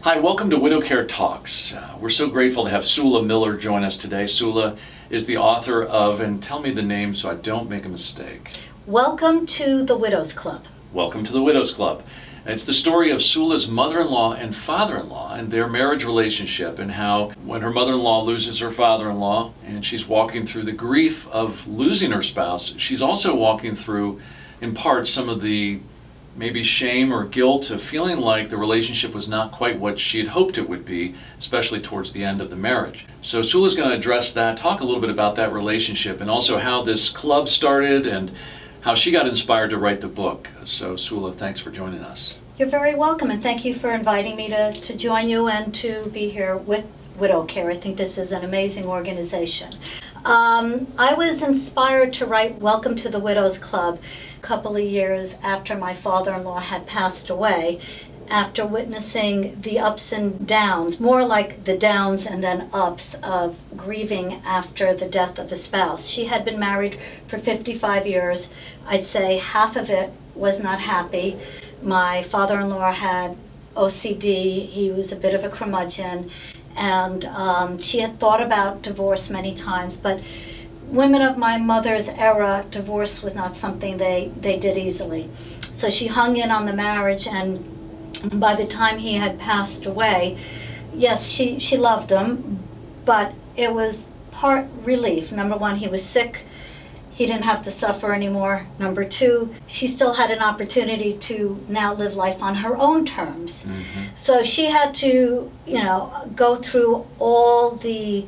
Hi, welcome to Widow Care Talks. We're so grateful to have Sula Miller join us today. Sula is the author of, and tell me the name so I don't make a mistake. Welcome to the Widows Club. Welcome to the Widows Club. And it's the story of Sula's mother-in-law and father-in-law and their marriage relationship, and how when her mother-in-law loses her father-in-law and she's walking through the grief of losing her spouse, she's also walking through, in part, some of the maybe shame or guilt of feeling like the relationship was not quite what she had hoped it would be, especially towards the end of the marriage. So Sula's going to address that, talk a little bit about that relationship, and also how this club started and how she got inspired to write the book. So Sula, thanks for joining us. You're very welcome, and thank you for inviting me to join you and to be here with Widow Care. I think this is an amazing organization. I was inspired to write Welcome to the Widows Club a couple of years after my father-in-law had passed away, after witnessing the ups and downs, more like the downs and then ups of grieving after the death of a spouse. She had been married for 55 years. I'd say half of it was not happy. My father-in-law had OCD. He was a bit of a curmudgeon. And she had thought about divorce many times, but women of my mother's era, divorce was not something they did easily. So she hung in on the marriage, and by the time he had passed away, yes, she loved him, but it was part relief. Number one, he was sick. He didn't have to suffer anymore. Number two, she still had an opportunity to now live life on her own terms. Mm-hmm. So she had to, go through all the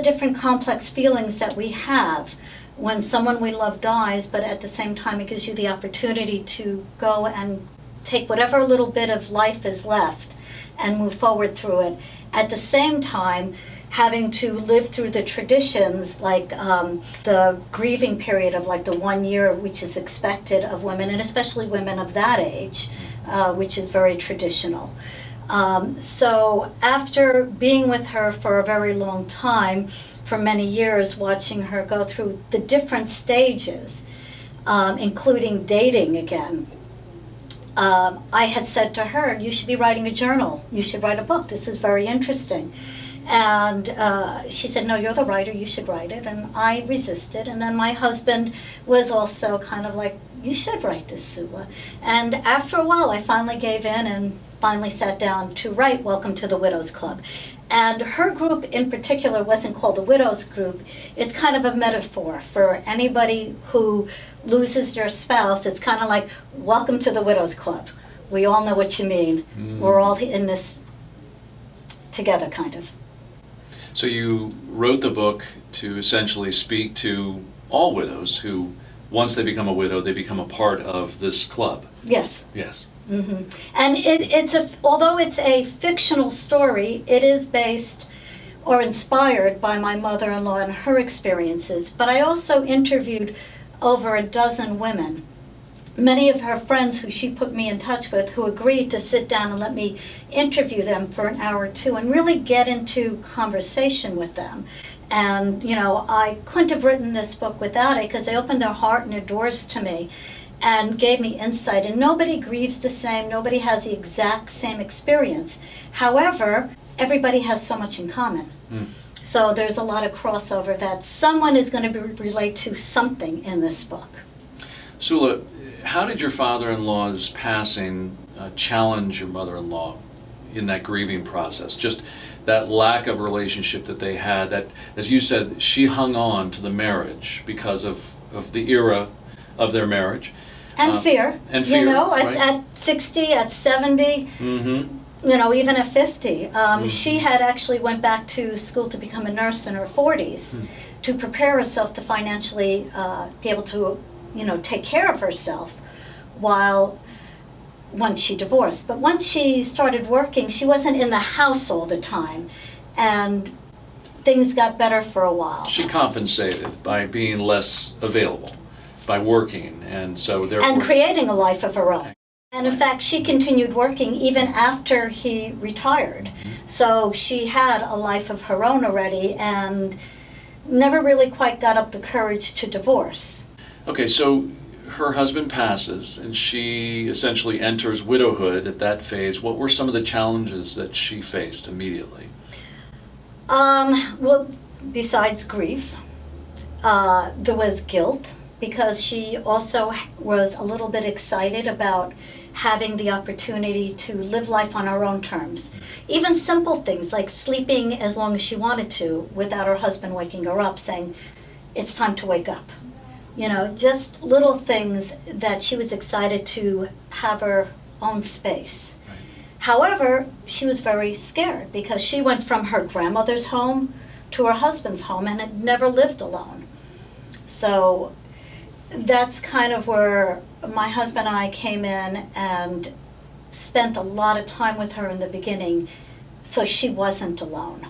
different complex feelings that we have when someone we love dies, but at the same time it gives you the opportunity to go and take whatever little bit of life is left and move forward through it. At the same time, having to live through the traditions, like the grieving period of like the 1 year, which is expected of women, and especially women of that age, which is very traditional. So after being with her for a very long time, for many years, watching her go through the different stages, including dating again, I had said to her, you should be writing a journal. You should write a book. This is very interesting. And she said, no, you're the writer, you should write it. And I resisted. And then my husband was also kind of like, you should write this, Sula. And after a while, I finally gave in and finally sat down to write Welcome to the Widows Club. And her group in particular wasn't called the Widows Group. It's kind of a metaphor for anybody who loses their spouse. It's kind of like, welcome to the Widows Club. We all know what you mean. We're all in this together, kind of. So you wrote the book to essentially speak to all widows who, once they become a widow, they become a part of this club. Yes. Yes. Mm-hmm. And although it's a fictional story, it is based or inspired by my mother-in-law and her experiences. But I also interviewed over a dozen women, many of her friends who she put me in touch with, who agreed to sit down and let me interview them for an hour or two and really get into conversation with them. And, I couldn't have written this book without it, because they opened their heart and their doors to me and gave me insight. And nobody grieves the same. Nobody has the exact same experience. However, everybody has so much in common. So there's a lot of crossover that someone is going to relate to something in this book. Sula, how did your father-in-law's passing challenge your mother-in-law in that grieving process? Just that lack of relationship that they had, that, as you said, she hung on to the marriage because of the era of their marriage. And fear. And fear, right? At 60, at 70, even at 50. She had actually went back to school to become a nurse in her 40s to prepare herself to financially be able to take care of herself once she divorced. But once she started working, she wasn't in the house all the time, and things got better for a while. She compensated by being less available, by working, and so therefore... And creating a life of her own. And in fact, she continued working even after he retired. So she had a life of her own already, and never really quite got up the courage to divorce. Okay, so her husband passes and she essentially enters widowhood at that phase, what were some of the challenges that she faced immediately? Well, besides grief, there was guilt, because she also was a little bit excited about having the opportunity to live life on her own terms. Even simple things like sleeping as long as she wanted to without her husband waking her up saying, it's time to wake up. You know, just little things that she was excited to have her own space. Right. However, she was very scared because she went from her grandmother's home to her husband's home and had never lived alone. So that's kind of where my husband and I came in and spent a lot of time with her in the beginning so she wasn't alone.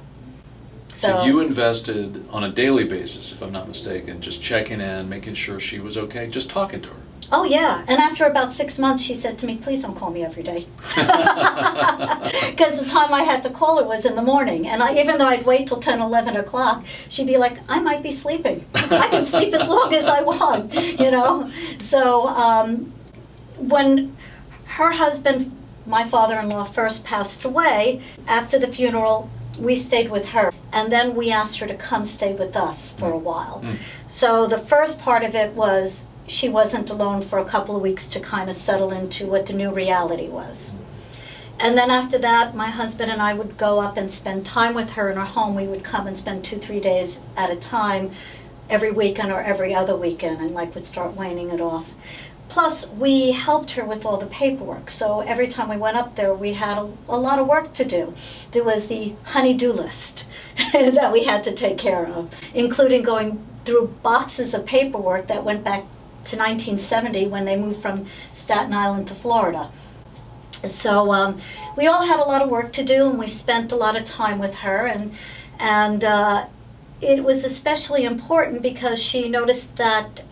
So you invested on a daily basis, if I'm not mistaken, just checking in, making sure she was okay, just talking to her. Oh yeah, and after about 6 months she said to me, please don't call me every day. Because the time I had to call her was in the morning, and even though I'd wait till 10, 11 o'clock, she'd be like, I might be sleeping. I can sleep as long as I want, you know. So when her husband, my father-in-law, first passed away, after the funeral, we stayed with her, and then we asked her to come stay with us for a while. So the first part of it was she wasn't alone for a couple of weeks to kind of settle into what the new reality was. And then after that, my husband and I would go up and spend time with her in her home. We would come and spend 2-3 days at a time every weekend or every other weekend, and would start waning it off. Plus, we helped her with all the paperwork. So every time we went up there, we had a lot of work to do. There was the honey-do list that we had to take care of, including going through boxes of paperwork that went back to 1970 when they moved from Staten Island to Florida. So we all had a lot of work to do, and we spent a lot of time with her. And it was especially important because she noticed that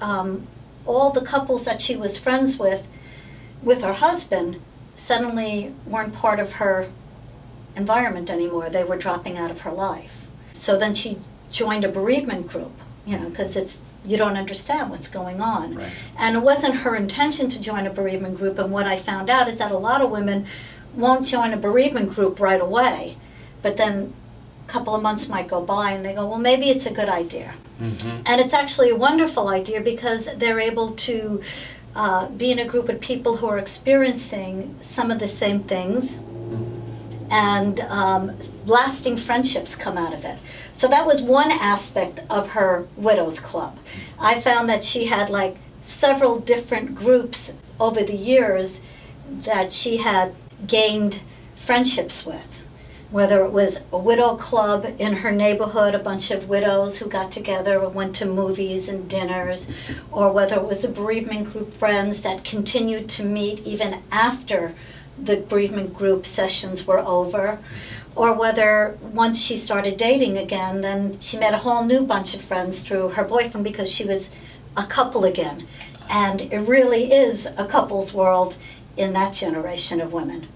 all the couples that she was friends with her husband, suddenly weren't part of her environment anymore. They were dropping out of her life. So then she joined a bereavement group, because you don't understand what's going on. Right. And it wasn't her intention to join a bereavement group, and what I found out is that a lot of women won't join a bereavement group right away, but then a couple of months might go by and they go, well, maybe it's a good idea. Mm-hmm. And it's actually a wonderful idea because they're able to be in a group with people who are experiencing some of the same things, and lasting friendships come out of it. So that was one aspect of her Widows Club. I found that she had several different groups over the years that she had gained friendships with. Whether it was a widow club in her neighborhood, a bunch of widows who got together and went to movies and dinners, or whether it was a bereavement group friends that continued to meet even after the bereavement group sessions were over, or whether once she started dating again, then she met a whole new bunch of friends through her boyfriend because she was a couple again. And it really is a couple's world in that generation of women.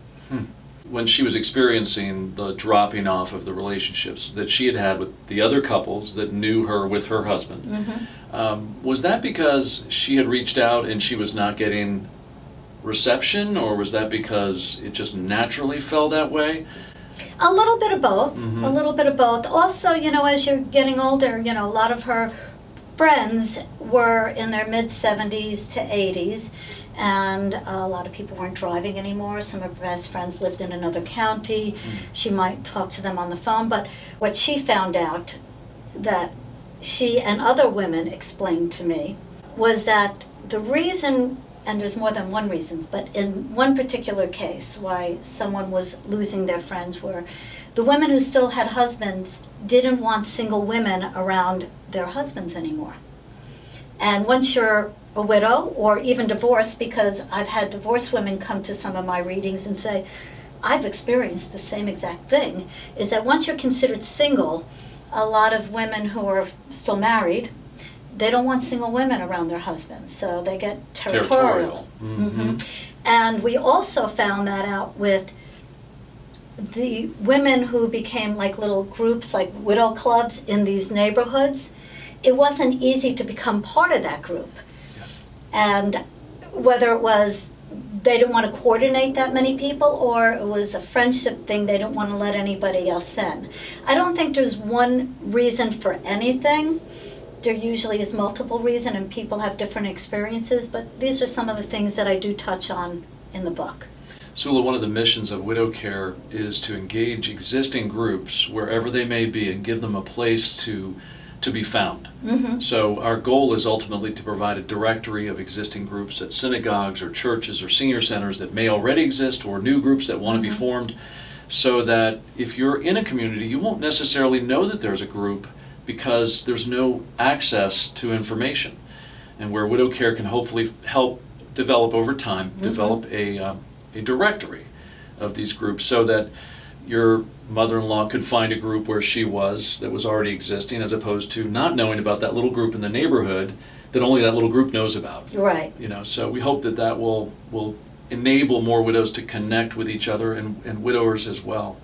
When she was experiencing the dropping off of the relationships that she had had with the other couples that knew her with her husband, was that because she had reached out and she was not getting reception, or was that because it just naturally fell that way? A little bit of both. A little bit of both. Also, as you're getting older, a lot of her friends were in their mid-70s to 80s, and a lot of people weren't driving anymore. Some of her best friends lived in another county. She might talk to them on the phone, but what she found out that she and other women explained to me was that the reason, and there's more than one reason, but in one particular case why someone was losing their friends were the women who still had husbands didn't want single women around their husbands anymore. And once you're a widow or even divorced, because I've had divorced women come to some of my readings and say, I've experienced the same exact thing, is that once you're considered single, a lot of women who are still married, they don't want single women around their husbands, so they get territorial. And we also found that out with the women who became little groups, like widow clubs in these neighborhoods. It wasn't easy to become part of that group. Yes. And whether it was they didn't want to coordinate that many people, or it was a friendship thing, they didn't want to let anybody else in. I don't think there's one reason for anything. There usually is multiple reasons, and people have different experiences, but these are some of the things that I do touch on in the book. Sula, one of the missions of Widow Care is to engage existing groups wherever they may be and give them a place to be found. Mm-hmm. So our goal is ultimately to provide a directory of existing groups at synagogues or churches or senior centers that may already exist, or new groups that want to be formed, so that if you're in a community, you won't necessarily know that there's a group because there's no access to information. And where Widow Care can hopefully help develop over time, develop a directory of these groups, so that your mother-in-law could find a group where she was that was already existing, as opposed to not knowing about that little group in the neighborhood that only that little group knows about. Right. So we hope that that will enable more widows to connect with each other, and widowers as well.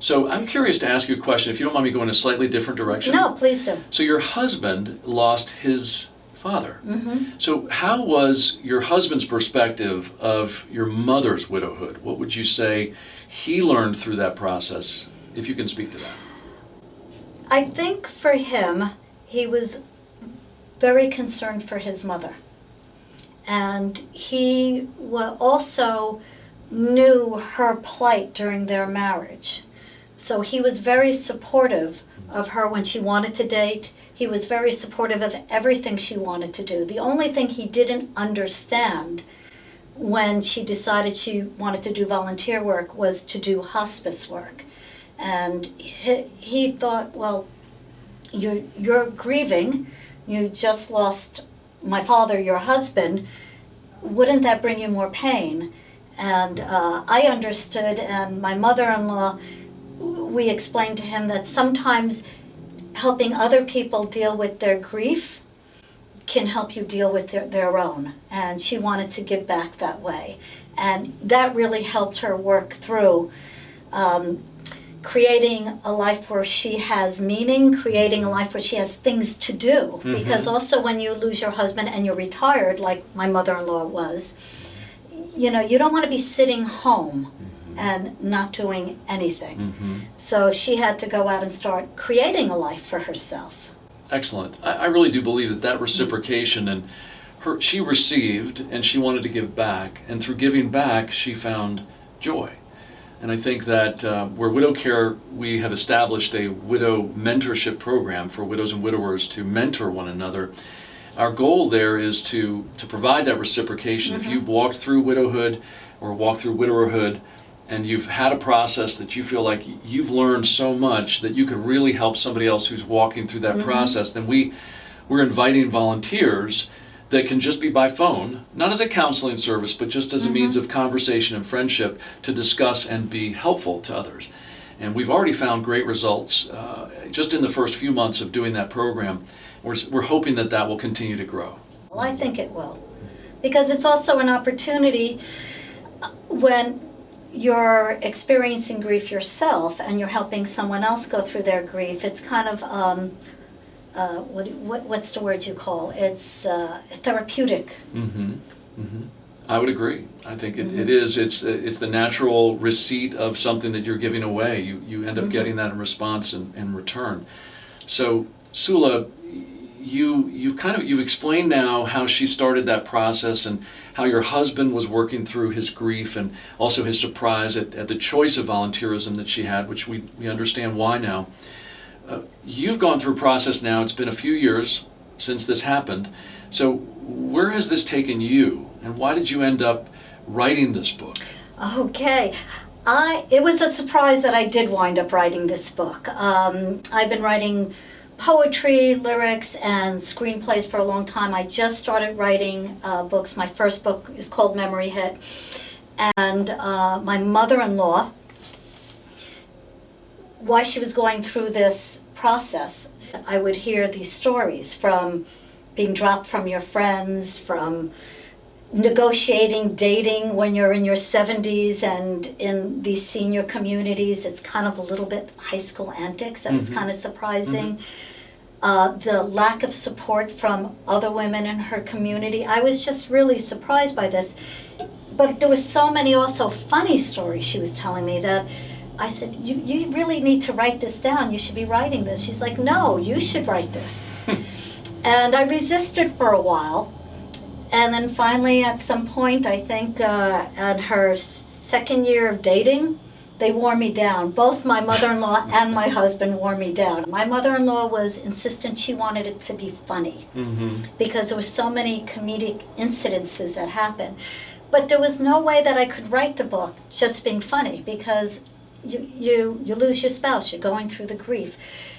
So I'm curious to ask you a question, if you don't mind me going a slightly different direction. No, please do. So your husband lost his father. Mm-hmm. So how was your husband's perspective of your mother's widowhood? What would you say he learned through that process, if you can speak to that? I think for him, he was very concerned for his mother. And he also knew her plight during their marriage. So he was very supportive of her when she wanted to date. He was very supportive of everything she wanted to do. The only thing he didn't understand when she decided she wanted to do volunteer work was to do hospice work. And he thought, well, you're grieving. You just lost my father, your husband. Wouldn't that bring you more pain? And I understood, and my mother-in-law, we explained to him that sometimes helping other people deal with their grief can help you deal with their own. And she wanted to give back that way. And that really helped her work through creating a life where she has meaning, creating a life where she has things to do. Mm-hmm. Because also when you lose your husband and you're retired, like my mother-in-law was, you don't want to be sitting home and not doing anything. Mm-hmm. So she had to go out and start creating a life for herself. Excellent. I really do believe that reciprocation, and she received and she wanted to give back, and through giving back she found joy. And I think that where Widow Care, we have established a widow mentorship program for widows and widowers to mentor one another. Our goal there is to provide that reciprocation. Mm-hmm. If you've walked through widowhood or walked through widowerhood, and you've had a process that you feel like you've learned so much that you could really help somebody else who's walking through that process, then we're inviting volunteers that can just be by phone, not as a counseling service, but just as a means of conversation and friendship to discuss and be helpful to others. And we've already found great results just in the first few months of doing that program. We're hoping that will continue to grow. Well, I think it will. Because it's also an opportunity when you're experiencing grief yourself and you're helping someone else go through their grief. It's kind of, what's the word you call? It's therapeutic. Mm-hmm. Mm-hmm. I would agree. I think it is. It's the natural receipt of something that you're giving away. You end up getting that in response and in return. So Sula, you've explained now how she started that process and how your husband was working through his grief, and also his surprise at the choice of volunteerism that she had, which we understand why now. You've gone through a process now. It's been a few years since this happened. So where has this taken you, and why did you end up writing this book? Okay. It was a surprise that I did wind up writing this book. I've been writing poetry, lyrics, and screenplays for a long time. I just started writing books. My first book is called Memory Hit. And my mother-in-law, while she was going through this process, I would hear these stories from being dropped from your friends, from negotiating, dating when you're in your 70s, and in these senior communities, it's kind of a little bit high school antics. That was kind of surprising. the lack of support from other women in her community. I was just really surprised by this. But there were so many also funny stories she was telling me that I said, you really need to write this down. You should be writing this. She's like, no, you should write this. And I resisted for a while. And then finally, at some point, I think at her second year of dating, they wore me down. Both my mother-in-law and my husband wore me down. My mother-in-law was insistent she wanted it to be funny because there were so many comedic incidences that happened. But there was no way that I could write the book just being funny because you lose your spouse, you're going through the grief.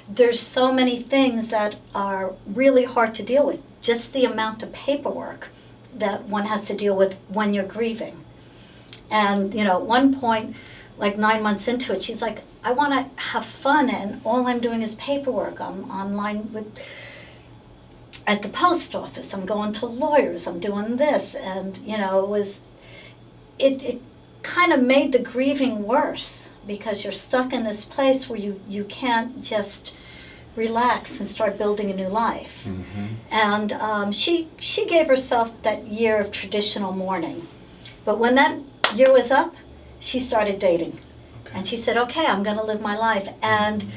There's so many things that are really hard to deal with. Just the amount of paperwork that one has to deal with when you're grieving. And, at one point, like 9 months into it, she's like, I want to have fun, and all I'm doing is paperwork. I'm online at the post office. I'm going to lawyers. I'm doing this. And, it kind of made the grieving worse because you're stuck in this place where you can't just relax and start building a new life. And she gave herself that year of traditional mourning. But when that year was up, she started dating. Okay. And she said, okay, I'm going to live my life. And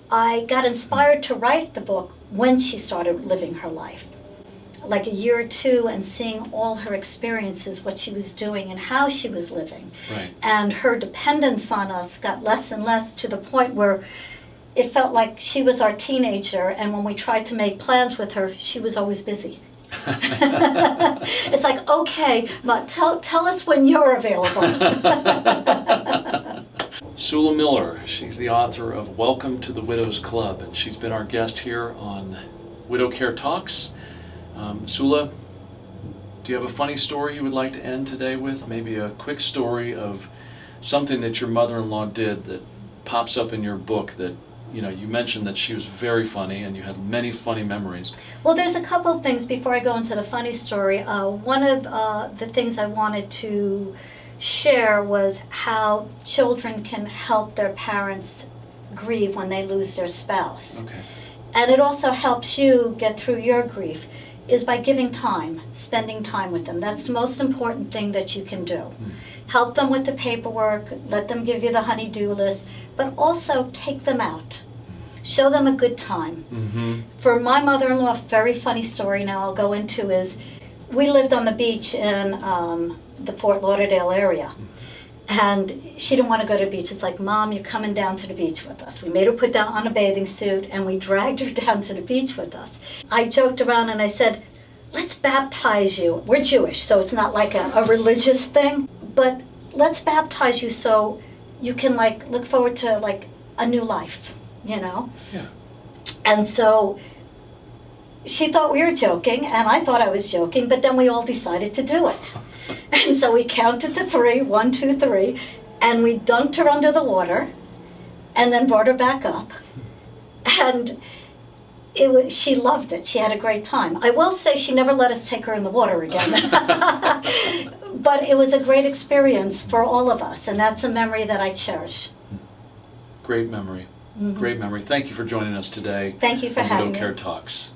I got inspired to write the book when she started living her life. Like a year or two, and seeing all her experiences, what she was doing and how she was living. Right. And her dependence on us got less and less to the point where it felt like she was our teenager, and when we tried to make plans with her, she was always busy. It's like, okay, Ma, tell us when you're available. Sula Miller, she's the author of Welcome to the Widows Club, and she's been our guest here on Widow Care Talks. Sula, do you have a funny story you would like to end today with? Maybe a quick story of something that your mother-in-law did that pops up in your book that, you mentioned that she was very funny and you had many funny memories. Well, there's a couple of things before I go into the funny story. One of the things I wanted to share was how children can help their parents grieve when they lose their spouse. Okay. And it also helps you get through your grief, is by giving time, spending time with them. That's the most important thing that you can do. Help them with the paperwork, let them give you the honey-do list, but also take them out. Show them a good time. For my mother-in-law, a very funny story now I'll go into is, we lived on the beach in the Fort Lauderdale area. And she didn't want to go to the beach. It's like, Mom, you're coming down to the beach with us. We made her put on a bathing suit, and we dragged her down to the beach with us. I joked around and I said, let's baptize you. We're Jewish, so it's not like a religious thing, but let's baptize you so you can look forward to a new life, Yeah. And so she thought we were joking, and I thought I was joking, but then we all decided to do it. And so we counted to 3, 1, 2, 3, and we dunked her under the water and then brought her back up. And she loved it. She had a great time. I will say she never let us take her in the water again. But it was a great experience for all of us, and that's a memory that I cherish. Great memory. Great memory. Thank you for joining us today. Thank you for on having Widow me. Care Talks.